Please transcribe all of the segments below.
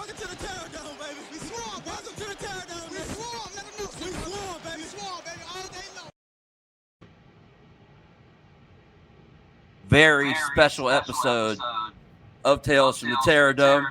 Welcome to the Terrordome, baby. We swarm. Welcome to the Terrordome. We swarm. Let them know. We swarm, baby. We swarm, baby. All day long. Very special episode of Tales from the Terrordome.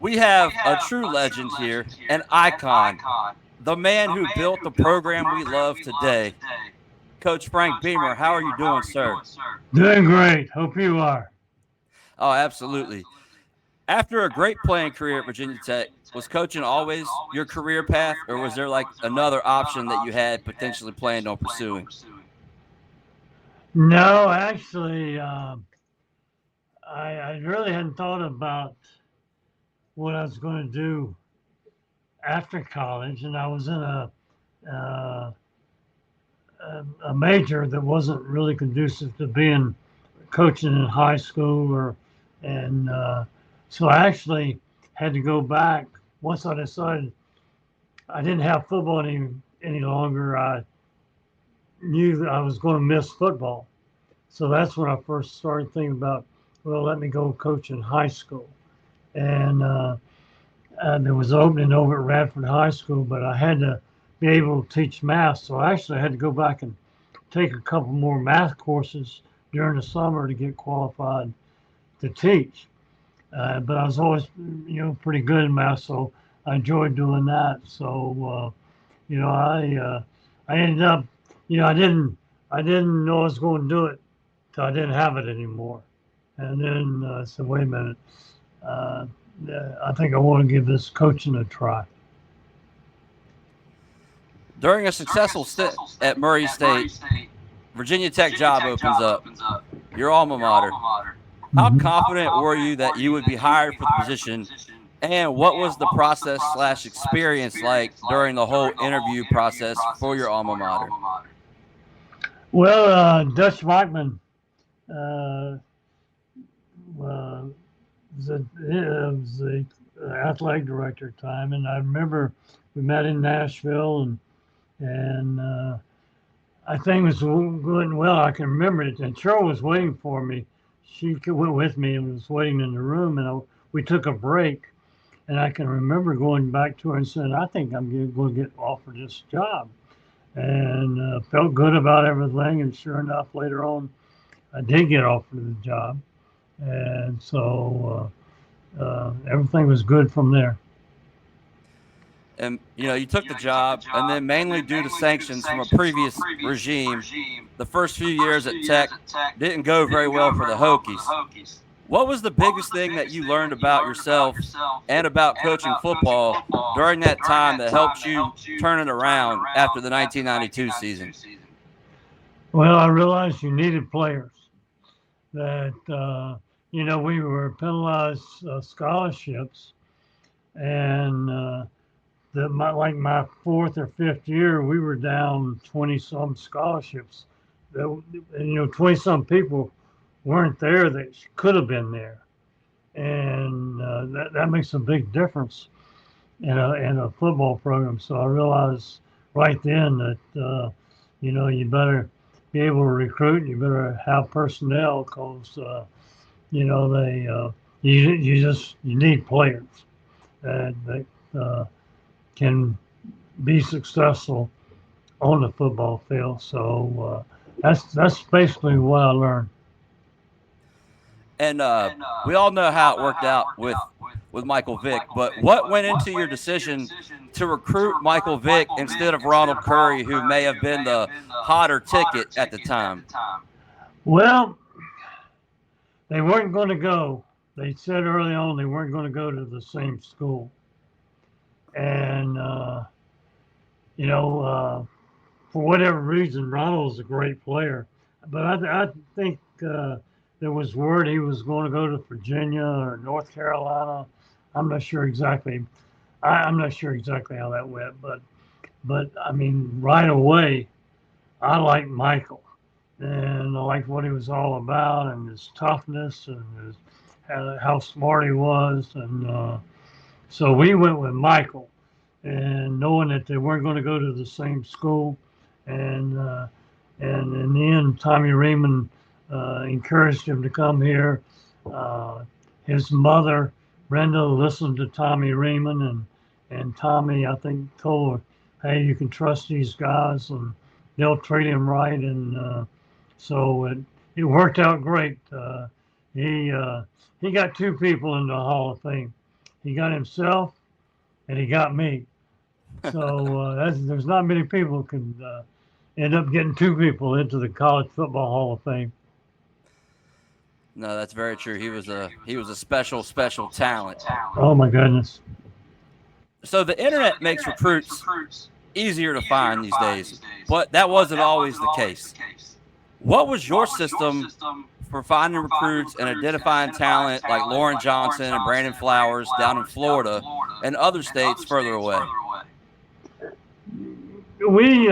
We have a true legend here, an icon, the man who built the program we love today. Coach Frank Beamer, how are you doing, sir? Doing great. Hope you are. Oh, absolutely. After a great playing career at Virginia Tech, was coaching always your career path, or was there like another option that you had potentially planned on pursuing? No, actually, I really hadn't thought about what I was going to do after college, and I was in a major that wasn't really conducive to being coaching in high school, so I actually had to go back once I decided I didn't have football any longer. I knew that I was going to miss football. So that's when I first started thinking about, well, let me go coach in high school. And there was an opening over at Radford High School, but I had to be able to teach math. So I actually had to go back and take a couple more math courses during the summer to get qualified to teach. But I was always, pretty good in math, so I enjoyed doing that. So, I ended up, I didn't know I was going to do it till I didn't have it anymore. And then I said, wait a minute, I think I want to give this coaching a try. During a successful stint at Murray State, Virginia Tech job opens up, your alma mater. How confident were you that you would be hired for the position, and what was the process/experience like during the whole interview process for your alma mater? Well, Dutch Weichman was the athletic director at the time, and I remember we met in Nashville, and I think it was going well. I can remember it, and Cheryl was waiting for me. She went with me and was waiting in the room, and we took a break, and I can remember going back to her and saying, I think I'm going to get offered this job, and felt good about everything, and sure enough, later on, I did get offered the job, and so everything was good from there. And, you took the job, and then mainly due to sanctions from a previous regime, the first few years at Tech didn't go very well for the Hokies. What was the biggest thing that you learned about yourself and about coaching football during that time that helped you turn it around after the 1992 season? Well, I realized you needed players. That, we were penalized scholarships, and my fourth or fifth year, we were down 20-some scholarships. 20-some people weren't there that could have been there, and that makes a big difference in a football program. So I realized right then that you better be able to recruit. You better have personnel because you need players that can be successful on the football field. So that's basically what I learned. And we all know how it worked out with Michael Vick, but what went into your decision to recruit Michael Vick instead of Ronald Curry, who may have been the hotter ticket at the time? Well, they weren't going to go. They said early on they weren't going to go to the same school. And, for whatever reason, Ronald was a great player. But I think there was word he was going to go to Virginia or North Carolina. I'm not sure exactly. I'm not sure exactly how that went. But I mean, right away, I liked Michael. And I liked what he was all about and his toughness and how smart he was. And so we went with Michael, and knowing that they weren't going to go to the same school. And in the end, Tommy Raymond encouraged him to come here. His mother Brenda listened to Tommy Riemann, and Tommy, I think, told her, hey, you can trust these guys and they'll treat him right. And so it worked out great. He got two people in the Hall of Fame. He got himself and he got me. So there's not many people who can end up getting two people into the College Football Hall of Fame. No, that's very true. He was a special talent. Oh my goodness. So the internet makes recruits easier to find these days, but that wasn't always the case. What was your system for finding recruits and identifying talent like Lauren Johnson and Brandon Flowers down in Florida and other states further away? We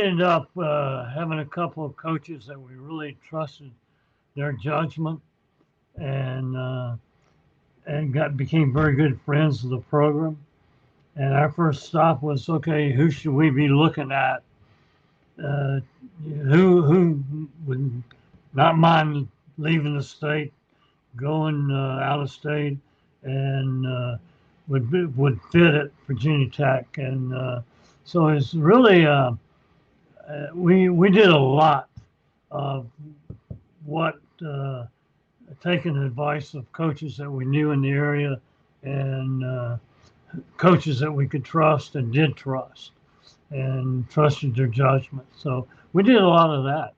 ended up having a couple of coaches that we really trusted their judgment, and became very good friends of the program. And our first stop was, okay, who should we be looking at? Who would not mind leaving the state, going out of state, and would fit at Virginia Tech. And so it's really we did a lot of what taking advice of coaches that we knew in the area, and coaches that we could trust and did trust and trusted their judgment. So we did a lot of that.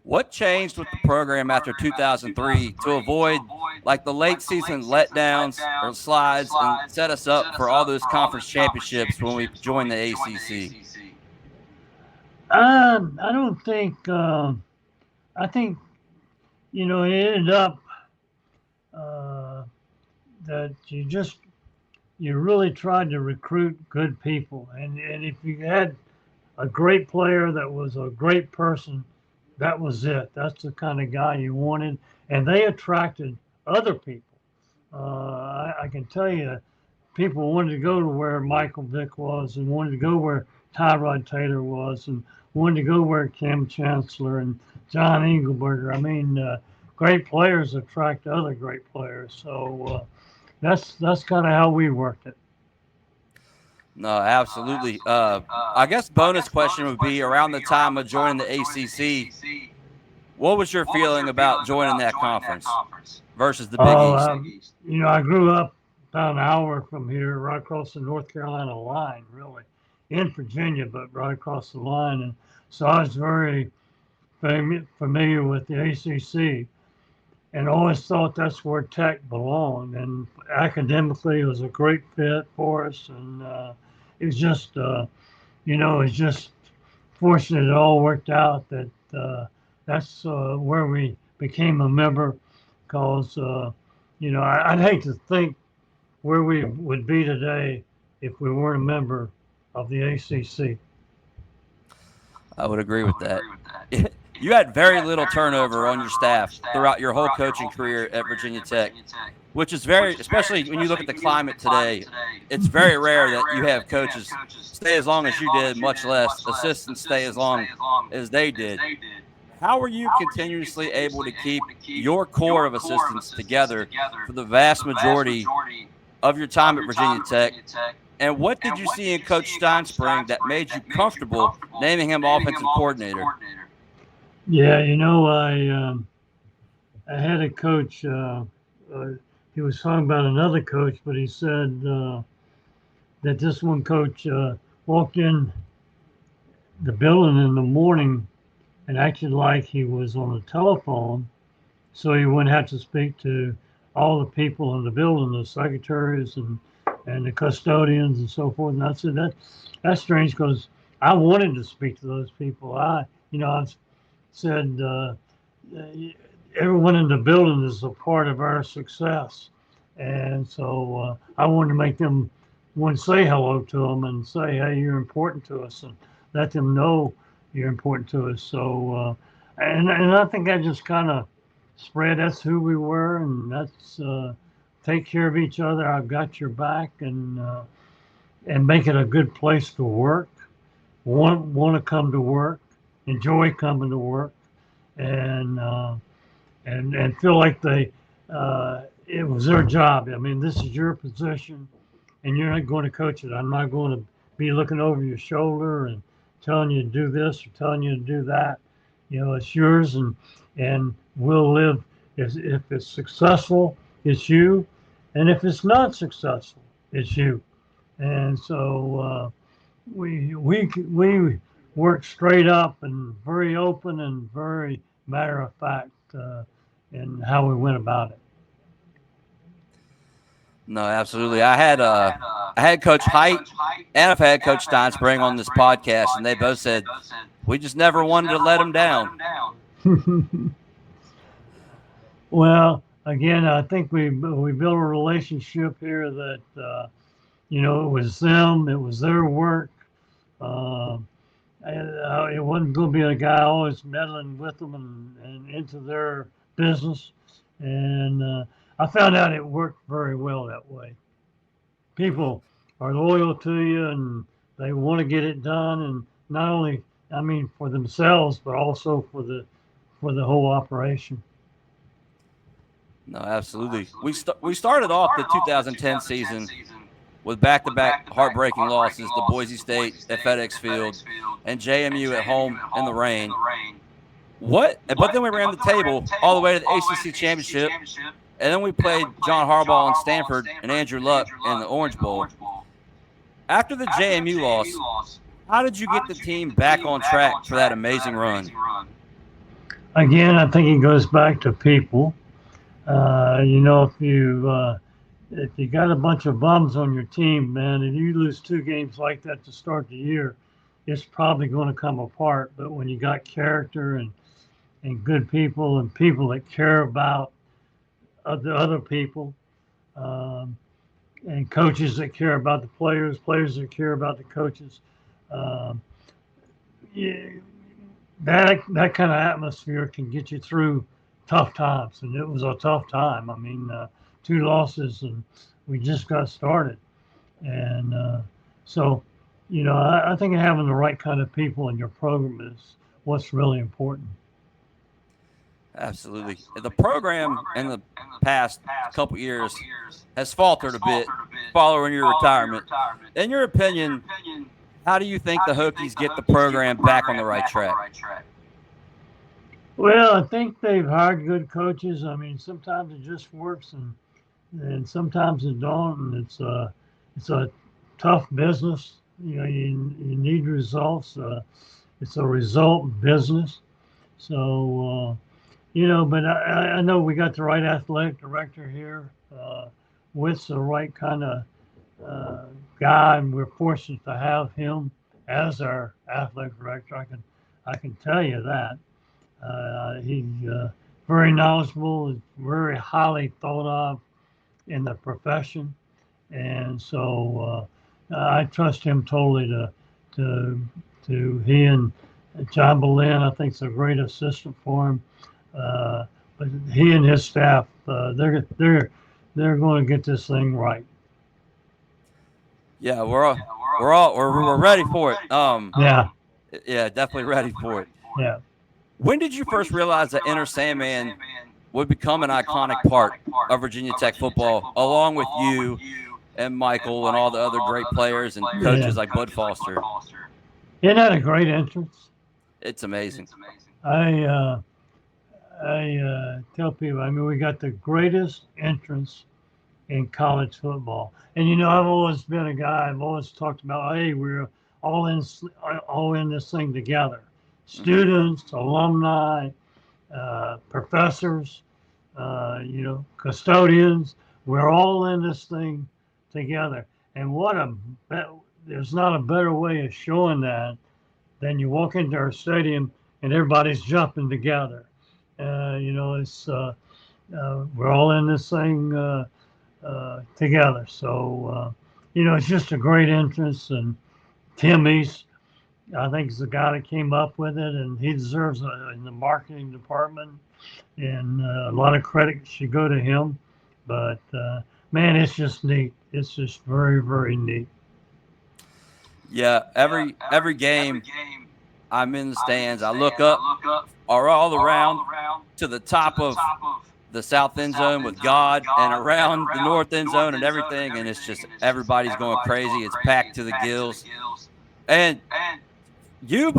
What changed with the program after 2003 to avoid like the late season letdowns or slides and set us up for all those conference championships when we joined the ACC? I don't think. I think it ended up that you really tried to recruit good people, and if you had a great player that was a great person, that was it. That's the kind of guy you wanted, and they attracted other people. I can tell you, people wanted to go to where Michael Vick was, and wanted to go where Tyrod Taylor was, and wanted to go where Kim Chancellor and John Engelberger. I mean, great players attract other great players. So that's kind of how we worked it. No, absolutely. I guess bonus question would be around the time of joining the ACC. What was your feeling about joining that conference versus the Big East? I grew up about an hour from here, right across the North Carolina line, really, in Virginia, but right across the line. And so I was very familiar with the ACC, and always thought that's where Tech belonged. And academically, it was a great fit for us. And it was just, it's just fortunate it all worked out that that's where we became a member. Because, I'd hate to think where we would be today if we weren't a member of the ACC. I would agree with that. You had very little turnover on your staff throughout your whole coaching career at Virginia Tech, which is especially when you look at the climate today, it's very rare that you have coaches stay as long as you did, much less assistants stay as long as they did. How were you continuously able to keep your core of assistants together for the vast majority of your time at Virginia Tech? And what did you see in Coach Steinspring that made you comfortable naming him offensive coordinator? Yeah, I had a coach. He was talking about another coach, but he said that this one coach walked in the building in the morning and acted like he was on the telephone, so he wouldn't have to speak to all the people in the building, the secretaries and the custodians and so forth. And I said that's strange, because I wanted to speak to those people. I said everyone in the building is a part of our success, and so I wanted to make them want to say hello to them and say, hey, you're important to us, and let them know you're important to us. So and I think that just kind of spread. That's who we were, and that's take care of each other. I've got your back, and make it a good place to work. Want to come to work, enjoy coming to work, and and feel like it was their job. I mean, this is your position, and you're not going to coach it. I'm not going to be looking over your shoulder and telling you to do this or telling you to do that. It's yours, and we'll live. If it's successful, it's you, and if it's not successful, it's you. And so we work straight up and very open and very matter of fact in how we went about it. No, absolutely. I had Coach Height and I've had Coach Steinspring on this podcast, and they both said we just never wanted to let him down. Well, again, I think we built a relationship here that it was them, it was their work. Uh, it wasn't going to be a guy always meddling with them and into their business. And I found out it worked very well that way. People are loyal to you and they want to get it done, and not only, I mean, for themselves, but also for the whole operation. No, absolutely. We started off the 2010 season with back-to-back heartbreaking losses to Boise State at FedEx Field and JMU at home in the rain. But then we ran the table all the way to the ACC Championship, and then we played John Harbaugh and Stanford and Andrew Luck in the Orange Bowl. After the JMU loss, how did you get the team back on track for that amazing run? Again, I think it goes back to people. If you got a bunch of bums on your team, man, and you lose 2 games like that to start the year, it's probably going to come apart. But when you got character and good people and people that care about other people, and coaches that care about the players that care about the coaches, yeah, that kind of atmosphere can get you through tough times. And it was a tough time. I mean, 2 losses and we just got started. And so, I think having the right kind of people in your program is what's really important. Absolutely. The program in the past couple years has faltered a bit following your retirement. In your opinion, how do you think the Hokies get the program back on the right track? Well, I think they've hired good coaches. I mean, sometimes it just works and sometimes it don't. And it's a tough business. You need results. It's a result business. So, but I know we got the right athletic director here. Witt's the right kind of guy, and we're fortunate to have him as our athletic director. I can tell you that. He's very knowledgeable, very highly thought of in the profession, and so I trust him totally to he and John Boleyn. I think is a great assistant for him. But he and his staff, they're going to get this thing right. Yeah, we're ready for it. Yeah, definitely ready for it. Yeah. When did you first realize that Enter Sandman would become an iconic part of Virginia Tech football, along with you and Michael and all the other great players and coaches like Bud Foster? It had a great entrance. It's amazing. I tell people, I mean, we got the greatest entrance in college football. And, I've always been a guy, I've always talked about, hey, we're all in this thing together. Students, alumni, professors, custodians, we're all in this thing together. And there's not a better way of showing that than you walk into our stadium and everybody's jumping together. It's we're all in this thing together. So, it's just a great entrance. And Tim East, I think, is the guy that came up with it, and he deserves it in the marketing department. And a lot of credit should go to him. But, man, it's just neat. It's just very, very neat. Yeah, every game I'm in the stands, I look up, are all around, to the top of the south end zone with God and around the north end zone and everything. And it's just everybody's going crazy. It's packed to the gills. And you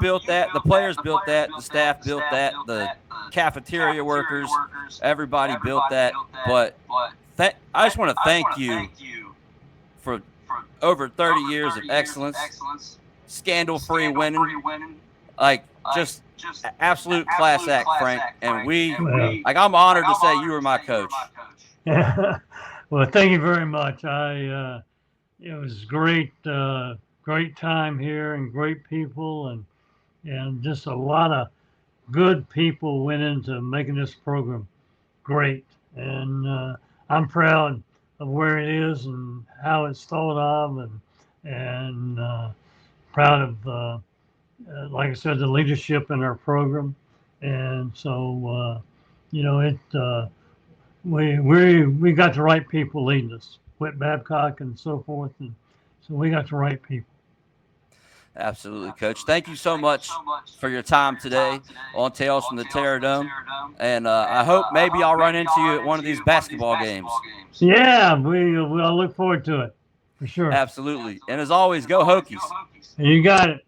built that. The players built that. The staff built that. The cafeteria workers, everybody built that. But I just want to thank you for over 30 years of excellence, scandal-free winning, like just absolute class act, Frank. And I'm honored to say you were my coach. Well, thank you very much. It was great, great time here and great people and just a lot of good people went into making this program great. And I'm proud of where it is and how it's thought of and proud of, like I said, the leadership in our program. And so, we got the right people leading us, Whit Babcock and so forth. And so we got the right people. Absolutely, Coach. Thank you so much for your time today on Tales from the Terrordome. And I hope maybe I'll run into you at one of these basketball games. Yeah, we'll look forward to it, for sure. Absolutely. And as always, go Hokies. You got it.